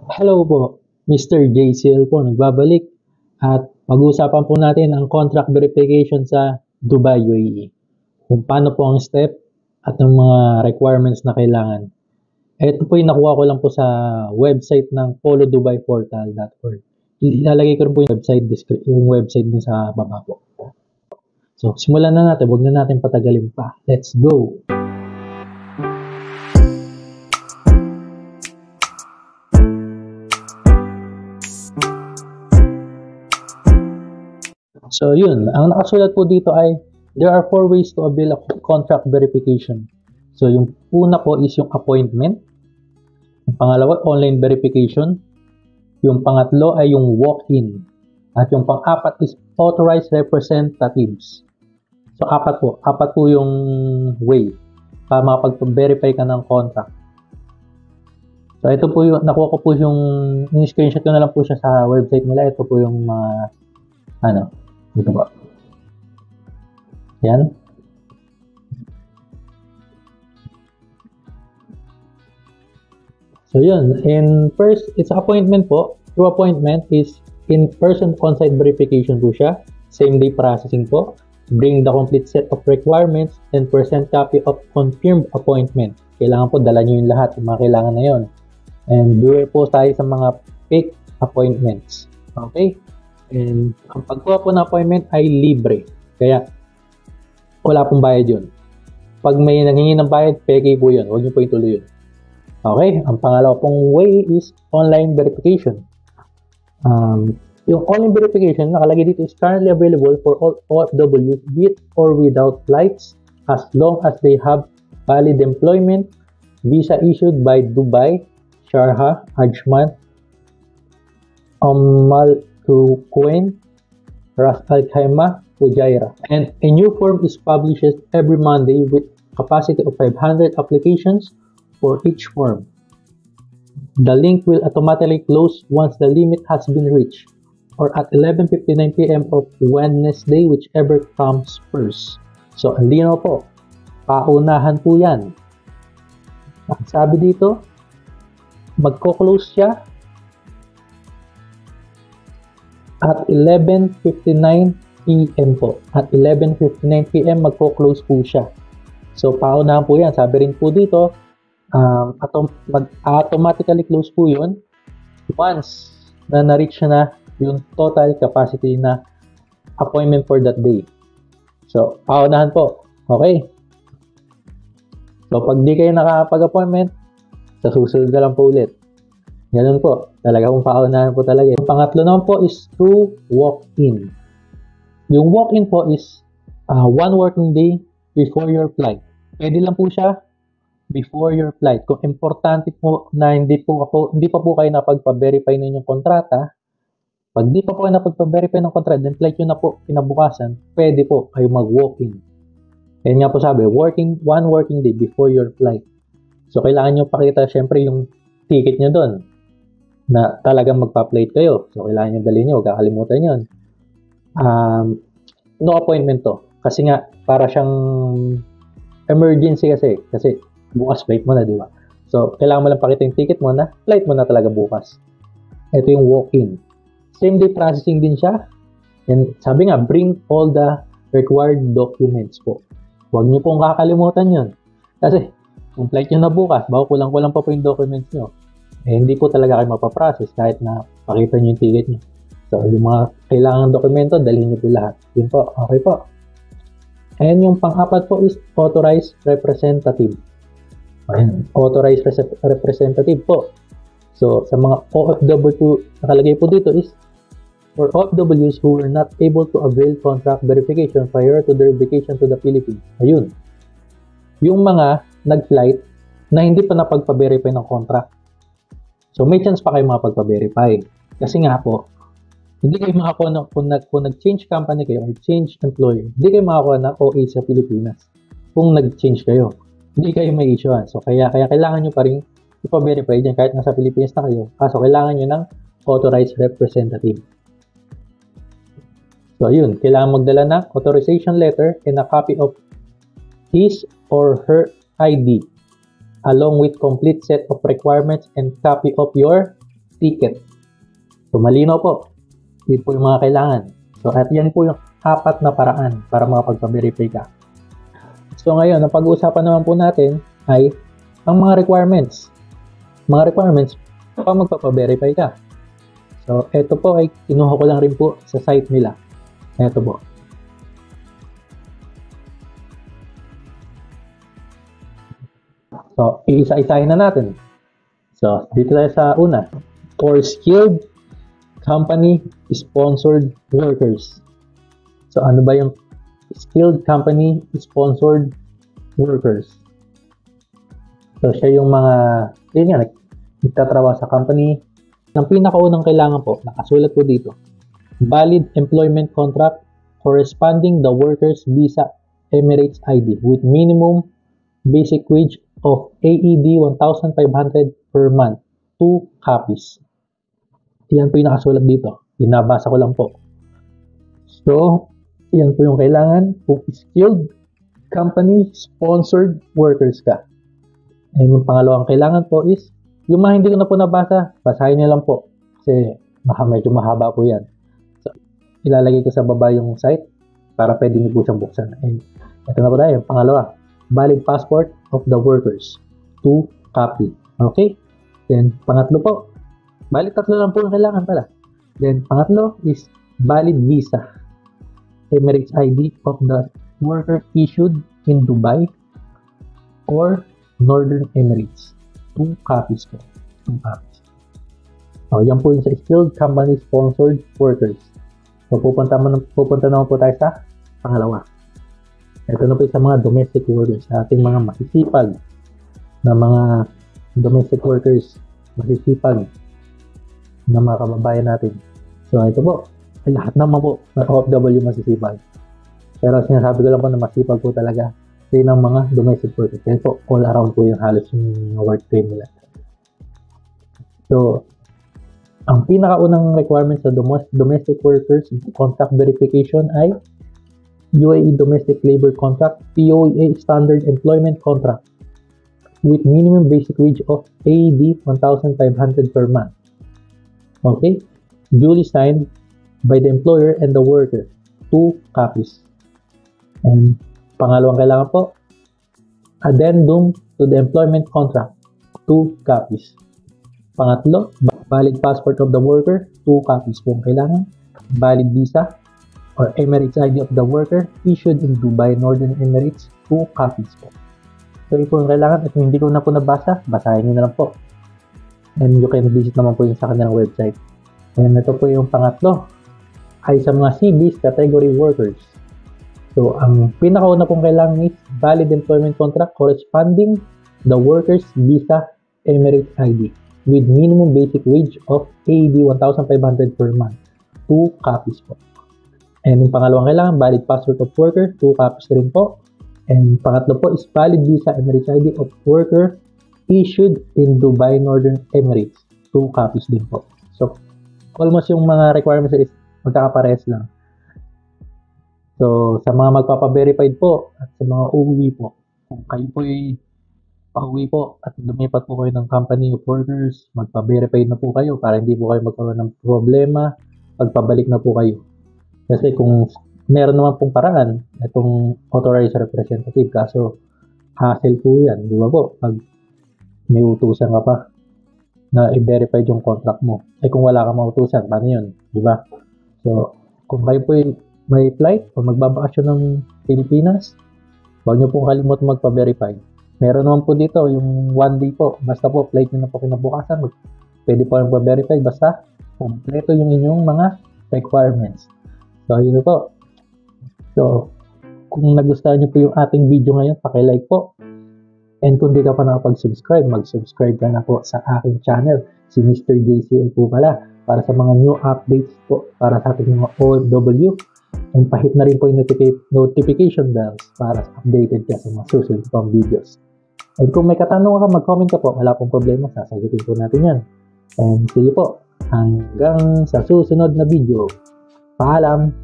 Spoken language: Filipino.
Hello po, Mr. JCL po nagbabalik at pag-uusapan po natin ang contract verification sa Dubai, UAE. Kung paano po ang step at ang mga requirements na kailangan. Ito po yung nakuha ko lang po sa website ng polodubaiportal.org. Ilalagay ko rin po yung website dun sa baba po. So, simulan na natin. Huwag na natin patagalin pa. Let's go! So yun, ang nakasulat po dito ay there are 4 ways to avail of contract verification. So yung una po is yung appointment. Yung pangalawa, online verification. Yung pangatlo ay yung walk-in. At yung pang-apat is authorized representatives. So apat po yung way para makapag-verify ka ng contract. So ito po yung, nakuha ko po yung screenshot ko na lang po siya sa website nila. Ito po yung dito ba? Yan. So yun. In first, it's appointment po. Through appointment is in-person on-site verification po siya. Same day processing po. Bring the complete set of requirements and present copy of confirmed appointment. Kailangan po dala nyo yung lahat. Yung mga kailangan na yun. And beware po tayo sa mga fake appointments. Okay? And ang pagkuha po ng appointment ay libre. Kaya, wala pong bayad yun. Pag may nanghingi ng bayad, peke po yun. Huwag nyo po ituloy yun. Okay? Ang pangalawa pong way is online verification. Yung online verification, nakalagay dito is currently available for all OFWs with or without flights as long as they have valid employment visa issued by Dubai, Sharjah, Ajman, Kuwait, Ras Al Khaimah, Fujairah. And a new form is published every Monday with capacity of 500 applications for each form. The link will automatically close once the limit has been reached or at 11:59 PM of Wednesday, whichever comes first. So, ang linaw po, paunahan po yan. Ang sabi dito, magko-close siya at 11:59 PM po. At 11:59 PM magko-close po siya. So, paunahan po yan. Sabi rin po dito, automatically close po yun once na na-reach na yung total capacity na appointment for that day. So, paunahan po. Okay? So, pag di kayo nakapag-appointment, sa susunod na lang po ulit. Ganun po. Talaga pong paunahan po talaga. Yung pangatlo naman po is through walk-in. Yung walk-in po is 1 working day before your flight. Pwede lang po siya before your flight. Kung importante po na hindi pa po kayo napagpa-verify na inyong kontrata, pag di pa po kayo napagpa-verify ng kontrata, then flight nyo na po kinabukasan, pwede po kayo mag-walk-in. Kaya nga po sabi, 1 working day before your flight. So, kailangan nyo pakita syempre yung ticket nyo doon na talagang magpa-plate kayo. So, kailangan nyo dalhin nyo. Huwag kakalimutan yun. No appointment to. Kasi nga, para siyang emergency kasi bukas flight mo na, di ba? So, kailangan mo lang pakita yung ticket mo na flight mo na talaga bukas. Ito yung walk-in. Same day processing din siya. And sabi nga, bring all the required documents po. Huwag nyo pong kakalimutan yun. Kasi, kung flight nyo na bukas, baka kulang-kulang pa po yung documents nyo. Hindi po talaga kayo mapaprocess kahit na pakita nyo yung ticket nyo. So, yung mga kailangan dokumento, dalhin nyo po lahat. Yun po. Okay po. And yung pang-apat po is authorized representative. Ayan. Authorized representative po. So, sa mga OFW po, nakalagay po dito is for OFWs who were not able to avail contract verification prior to their vacation to the Philippines. Ayun. Yung mga nag-flight na hindi pa napagpa-verify ng contract. So, may chance pa kayo makapagpa-verify. Kasi nga po, hindi kayo makakuha kung nag-change company kayo or change employer, hindi kayo makakuha ng OA sa Pilipinas kung nag-change kayo. Hindi kayo may issuean. So, kaya kailangan nyo pa rin ipa-verify dyan kahit nasa Pilipinas na kayo. Kaso, kailangan nyo ng authorized representative. So, yun. Kailangan magdala ng authorization letter and a copy of his or her ID along with complete set of requirements and copy of your ticket. So, malinaw po. Yun po yung mga kailangan. So, at yan po yung 4 na paraan para makapagpa-verify ka. So, ngayon, ang pag-uusapan naman po natin ay ang mga requirements. Mga requirements pa magpapa-verify ka. So, ito po ay kinuha ko lang rin po sa site nila. Ito po. So, iisa-isahin na natin. So, dito tayo sa una. For skilled company sponsored workers. So, ano ba yung skilled company sponsored workers? So, siya yung mga, yun nga, nagtatrabaho sa company. Ang pinakaunang kailangan po, nakasulat po dito, valid employment contract corresponding the worker's visa Emirates ID with minimum basic wage of AED 1,500 per month, 2 copies. Yan po yung nakasulat dito. Binabasa ko lang po. So, yan po yung kailangan kung skilled company sponsored workers ka. And yung pangalawang kailangan po is yung mga hindi ko na po nabasa, basahin niyo lang po. Kasi baka medyo mahaba po yan. So, ilalagay ko sa baba yung site para pwede niyo po siyang buksan. And ito na po tayo. Pangalawa, valid passport of the workers. 2 copy. Okay? Then, pangatlo po. Valid 3 lang po yung kailangan pala. Then, pangatlo is valid visa. Emirates ID of the worker issued in Dubai or Northern Emirates. 2 copies po. 2 copies. So, yan po yung sa skilled company sponsored workers. So, pupunta naman po tayo sa pangalawa. Ito na po sa mga domestic workers, sa ating mga masisipag na mga domestic workers, masisipag na mga kababayan natin. So, ito po. Lahat naman po ng OFW masisipag. Pero sinasabi ko lang po na masipag po talaga din ng mga domestic workers. Kaya po, all around po yung halos yung work trade nila. So, ang pinakaunang requirement sa domestic workers contract verification ay UAE Domestic Labor Contract, POA Standard Employment Contract with minimum basic wage of AED 1,500 per month. Okay? Duly signed by the employer and the worker. 2 copies. And pangalawang kailangan po, addendum to the employment contract, 2 copies. Pangatlo, valid passport of the worker, 2 copies po ang kailangan. Valid visa or Emirates ID of the worker issued in Dubai, Northern Emirates, 2 copies po. So, ito po ang kailangan. At hindi ko na po nabasa, basahin nyo na lang po. And you can visit naman po yung sa kanilang website. And ito po yung pangatlo, ay sa mga CBs category workers. So, ang pinakauna pong kailangan is valid employment contract corresponding the worker's visa Emirates ID with minimum basic wage of AED 1,500 per month. 2 copies po. And yung pangalawang kailangan, valid passport of worker, 2 copies rin po. And pangatlo po is valid visa Emirates ID of worker issued in Dubai, Northern Emirates. 2 copies din po. So, almost yung mga requirements is magkakaparehas lang. So, sa mga magpapa-verified po at sa mga uuwi po, kung kayo po ay pauwi po at lumipat po kayo ng company of workers, magpa-verified na po kayo para hindi po kayo magkaroon ng problema pagpabalik na po kayo. Kasi kung meron naman pong paraan, itong authorized representative, kaso hassle po yan, di ba po? Pag may utusan ka pa na i-verify yung contract mo. Kung wala ka mautusan, paano yun? Di ba? So, kung kayo po may flight o magbabakasyon ng Pilipinas, huwag nyo pong kalimutan magpa-verify. Meron naman po dito yung 1 day po. Basta po, flight nyo na po kinabukasan. Pwede po yung pa-verify. Basta, kompleto yung inyong mga requirements. So, yun po. So, kung nagustuhan nyo po yung ating video ngayon, paki-like po. And kung di ka pa nakapag-subscribe, mag-subscribe ka na po sa aking channel. Si Mr. JCL po pala. Para sa mga new updates po. Para sa ating mga OFW. And pahit na rin po yung notification bells para updated ka sa mga susunod pang videos. And kung may katanungan ka, mag-comment ka po. Wala pong problema. Sasagutin po natin yan. And see you po. Hanggang sa susunod na video. Paalam!